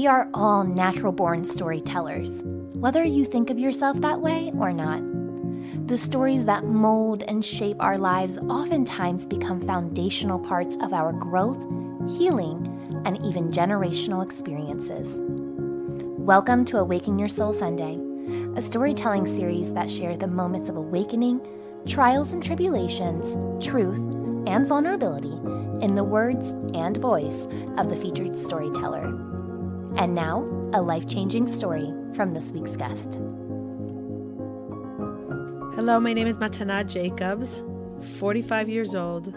We are all natural-born storytellers, whether you think of yourself that way or not. The stories that mold and shape our lives oftentimes become foundational parts of our growth, healing, and even generational experiences. Welcome to Awaken Your Soul Sunday, a storytelling series that shares the moments of awakening, trials and tribulations, truth, and vulnerability in the words and voice of the featured storyteller. And now, a life-changing story from this week's guest. Hello, my name is Matana Jacobs, 45 years old,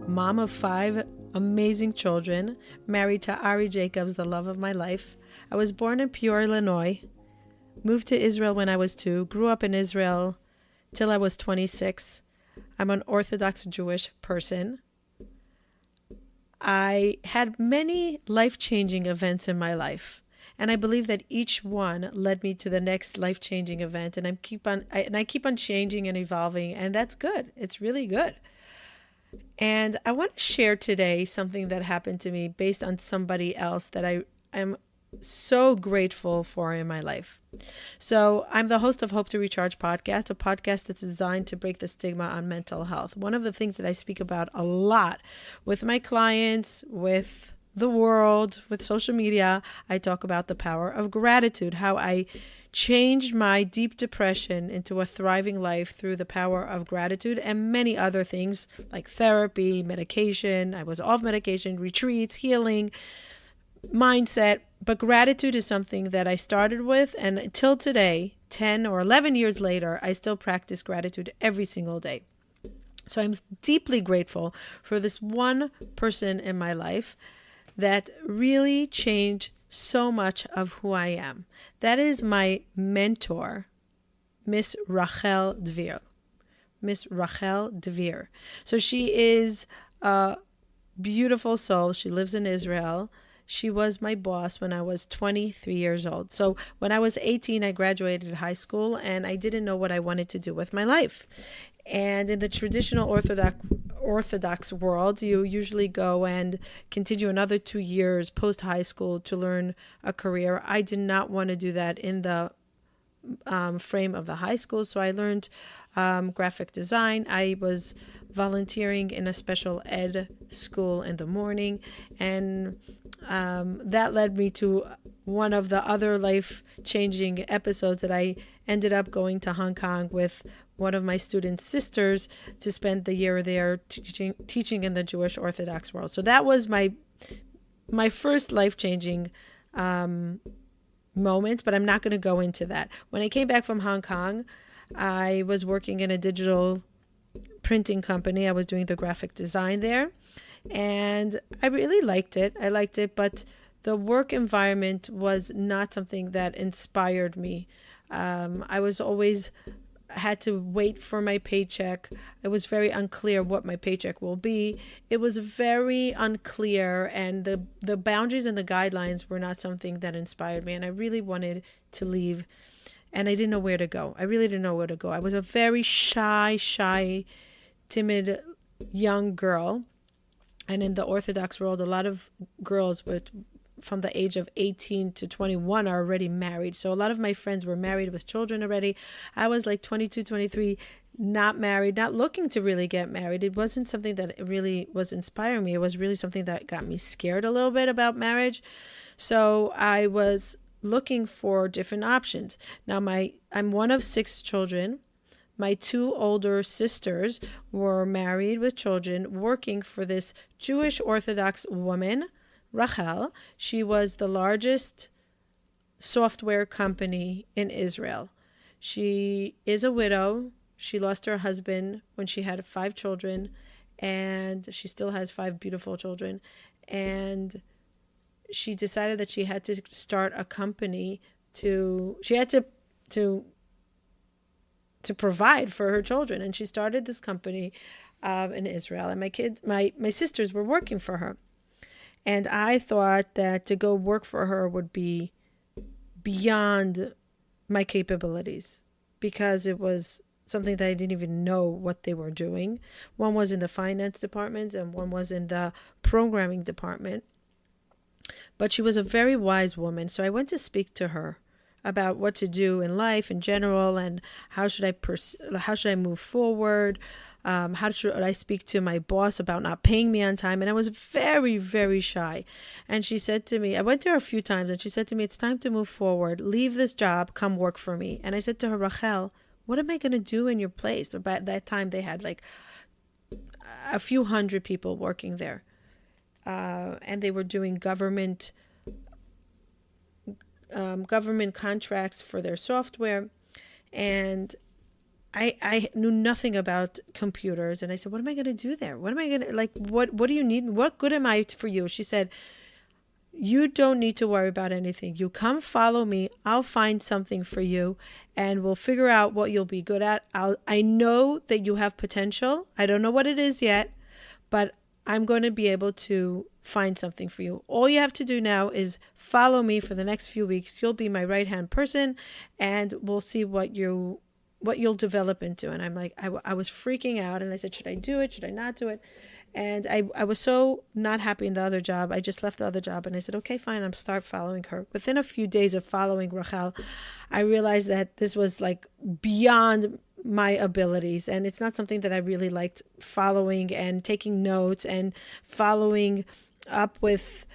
mom of 5 amazing children, married to Ari Jacobs, the love of my life. I was born in Peoria, Illinois, moved to Israel when I was 2, grew up in Israel till I was 26. I'm an Orthodox Jewish person. I had many life-changing events in my life, and I believe that each one led me to the next life-changing event, and I keep on changing and evolving, and that's good. It's really good. And I want to share today something that happened to me based on somebody else that I am so grateful for in my life. So I'm the host of Hope to Recharge podcast, a podcast that's designed to break the stigma on mental health. One of the things that I speak about a lot with my clients, with the world, with social media, I talk about the power of gratitude, how I changed my deep depression into a thriving life through the power of gratitude and many other things like therapy, medication. I was off medication, retreats, healing, mindset. But gratitude is something that I started with, and until today, 10 or 11 years later, I still practice gratitude every single day. So I'm deeply grateful for this one person in my life that really changed so much of who I am. That is my mentor, Miss Rachel Dvir. Miss Rachel Dvir. So she is a beautiful soul. She lives in Israel. She was my boss when I was 23 years old. So when I was 18, I graduated high school and I didn't know what I wanted to do with my life. And in the traditional Orthodox world, you usually go and continue another 2 years post high school to learn a career. I did not want to do that in the frame of the high school. So I learned graphic design. I was volunteering in a special ed school in the morning, and that led me to one of the other life-changing episodes that I ended up going to Hong Kong with one of my students' sisters to spend the year there teaching in the Jewish Orthodox world. So that was my first life-changing moments, but I'm not going to go into that. When I came back from Hong Kong, I was working in a digital printing company. I was doing the graphic design there, and I really liked it. But the work environment was not something that inspired me. I was always had to wait for my paycheck. It was very unclear what my paycheck will be. It was very unclear, and the boundaries and the guidelines were not something that inspired me, and I really wanted to leave, and I didn't know where to go. I really didn't know where to go. I was a very shy, timid young girl, and in the Orthodox world, a lot of girls from the age of 18 to 21 are already married. So a lot of my friends were married with children already. I was like 22, 23, not married, not looking to really get married. It wasn't something that really was inspiring me. It was really something that got me scared a little bit about marriage. So I was looking for different options. Now I'm one of 6 children. My 2 older sisters were married with children, working for this Jewish Orthodox woman, Rachel. She was the largest software company in Israel. She is a widow. She lost her husband when she had 5 children, and she still has 5 beautiful children. And she decided that she had to start a company to provide for her children. And she started this company in Israel. And my sisters were working for her. And I thought that to go work for her would be beyond my capabilities, because it was something that I didn't even know what they were doing. One was in the finance department and one was in the programming department. But she was a very wise woman. So I went to speak to her about what to do in life in general, and how should I move forward. How should I speak to my boss about not paying me on time? And I was very, very shy. And she said to me, I went there a few times, and she said to me, it's time to move forward. Leave this job. Come work for me. And I said to her, Rachel, what am I going to do in your place? By that time, they had like a few hundred people working there. And they were doing government contracts for their software. And I knew nothing about computers. And I said, what am I going to do there? What am I going to, like, what do you need? What good am I for you? She said, you don't need to worry about anything. You come follow me. I'll find something for you, and we'll figure out what you'll be good at. I know that you have potential. I don't know what it is yet, but I'm going to be able to find something for you. All you have to do now is follow me for the next few weeks. You'll be my right-hand person, and we'll see what you'll develop into. And I'm like, I was freaking out, and I said, should I do it? Should I not do it? And I was so not happy in the other job. I just left the other job, and I said, okay, fine, I'm start following her. Within a few days of following Rachel, I realized that this was like beyond my abilities, and it's not something that I really liked, following and taking notes and following up with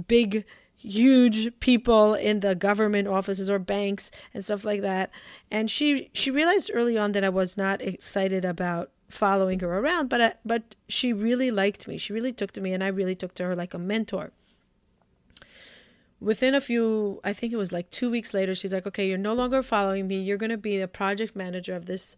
big, huge people in the government offices or banks and stuff like that. And she realized early on that I was not excited about following her around, but she really liked me. She really took to me, and I really took to her like a mentor. Within I think it was like 2 weeks later, she's like, okay, you're no longer following me. You're going to be the project manager of this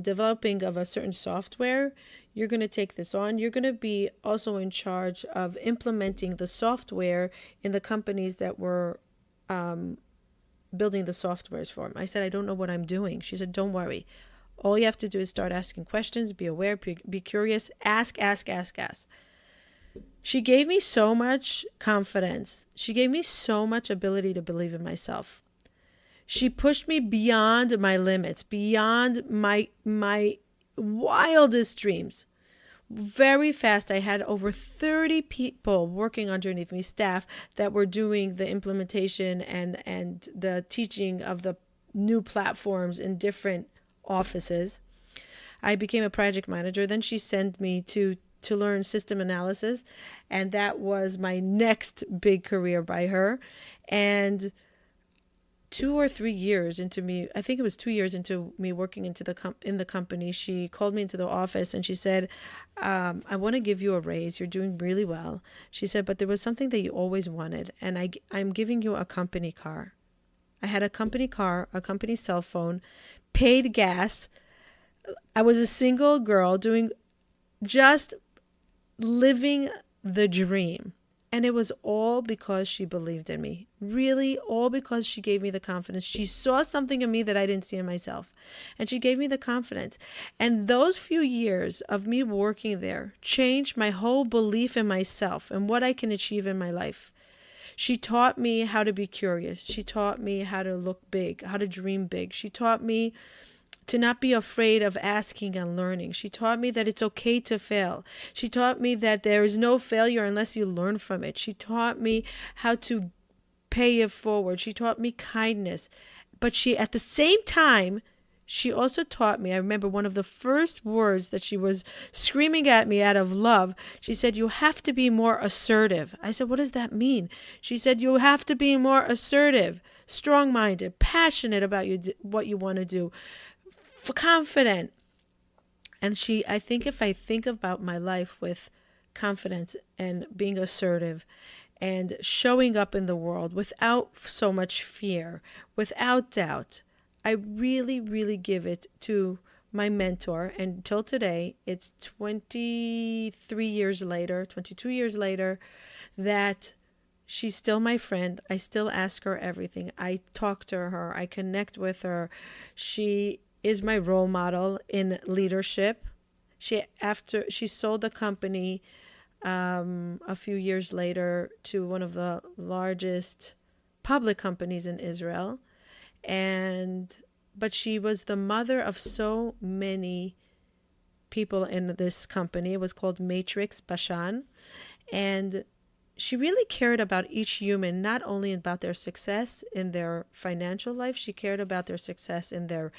developing of a certain software. You're going to take this on. You're going to be also in charge of implementing the software in the companies that were building the softwares for them. I said, I don't know what I'm doing. She said, don't worry. All you have to do is start asking questions, be aware, be curious, ask. She gave me so much confidence. She gave me so much ability to believe in myself. She pushed me beyond my limits, beyond my wildest dreams. Very fast, I had over 30 people working underneath me, staff that were doing the implementation and the teaching of the new platforms in different offices. I became a project manager. Then she sent me to learn system analysis, and that was my next big career by her. And 2 or 3 years into me, I think it was 2 years into me working in the company, she called me into the office and she said, I want to give you a raise. You're doing really well. She said, but there was something that you always wanted, and I'm giving you a company car. I had a company car, a company cell phone, paid gas. I was a single girl just living the dream. And it was all because she believed in me. Really, all because she gave me the confidence. She saw something in me that I didn't see in myself. And she gave me the confidence. And those few years of me working there changed my whole belief in myself and what I can achieve in my life. She taught me how to be curious. She taught me how to look big, how to dream big. She taught me to not be afraid of asking and learning. She taught me that it's okay to fail. She taught me that there is no failure unless you learn from it. She taught me how to pay it forward. She taught me kindness. But at the same time, she also taught me, I remember one of the first words that she was screaming at me out of love. She said, you have to be more assertive. I said, what does that mean? She said, you have to be more assertive, strong-minded, passionate about what you want to do, confident. And I think if I think about my life with confidence and being assertive and showing up in the world without so much fear, without doubt, I really, really give it to my mentor. And until today, it's 22 years later, that she's still my friend. I still ask her everything. I talk to her. I connect with her. She is my role model in leadership. After she sold the company a few years later to one of the largest public companies in Israel. But she was the mother of so many people in this company. It was called Matrix Bashan. And she really cared about each human, not only about their success in their financial life. She cared about their success in their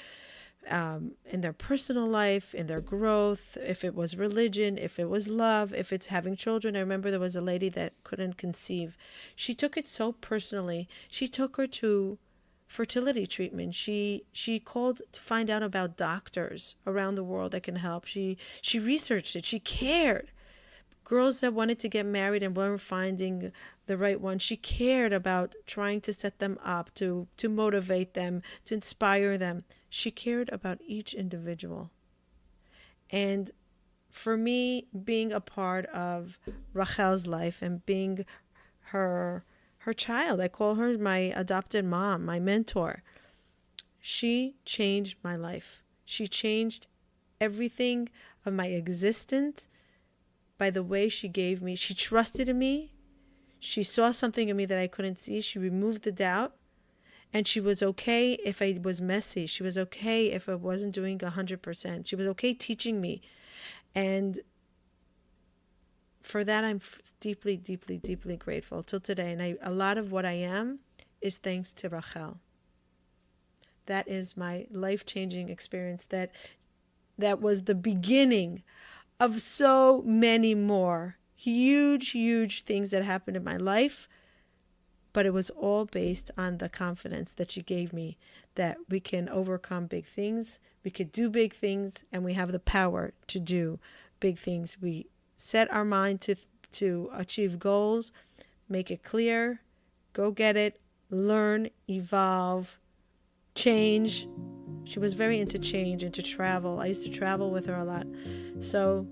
personal life, in their growth, if it was religion, if it was love, if it's having children. I remember there was a lady that couldn't conceive. She took it so personally. She took her to fertility treatment. She called to find out about doctors around the world that can help. She researched it. She cared. Girls that wanted to get married and weren't finding the right one, she cared about trying to set them up, to motivate them, to inspire them. She cared about each individual. And for me, being a part of Rachel's life and being her child, I call her my adopted mom, my mentor. She changed my life. She changed everything of my existence by the way she gave me. She trusted in me. She saw something in me that I couldn't see. She removed the doubt. And she was okay if I was messy. She was okay if I wasn't doing 100%. She was okay teaching me. And for that, I'm deeply, deeply, deeply grateful till today. And a lot of what I am is thanks to Rachel. That is my life-changing experience. That was the beginning of so many more huge, huge things that happened in my life. But it was all based on the confidence that she gave me that we can overcome big things, we could do big things, and we have the power to do big things. We set our mind to achieve goals, make it clear, go get it, learn, evolve, change. She was very into change, into travel. I used to travel with her a lot. So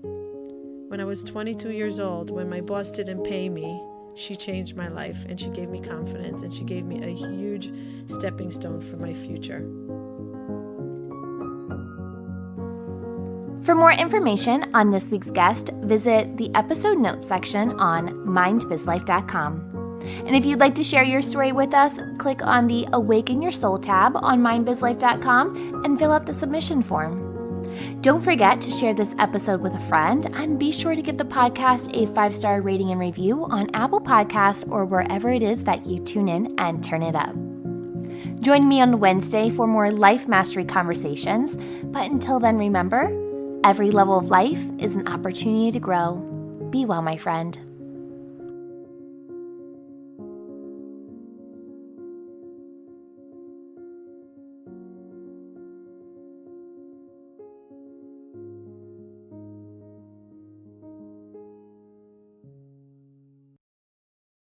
when I was 22 years old, when my boss didn't pay me, she changed my life, and she gave me confidence, and she gave me a huge stepping stone for my future. For more information on this week's guest, visit the episode notes section on mindbizlife.com. And if you'd like to share your story with us, click on the Awaken Your Soul tab on mindbizlife.com and fill out the submission form. Don't forget to share this episode with a friend, and be sure to give the podcast a 5-star rating and review on Apple Podcasts or wherever it is that you tune in and turn it up. Join me on Wednesday for more life mastery conversations, but until then, remember, every level of life is an opportunity to grow. Be well, my friend.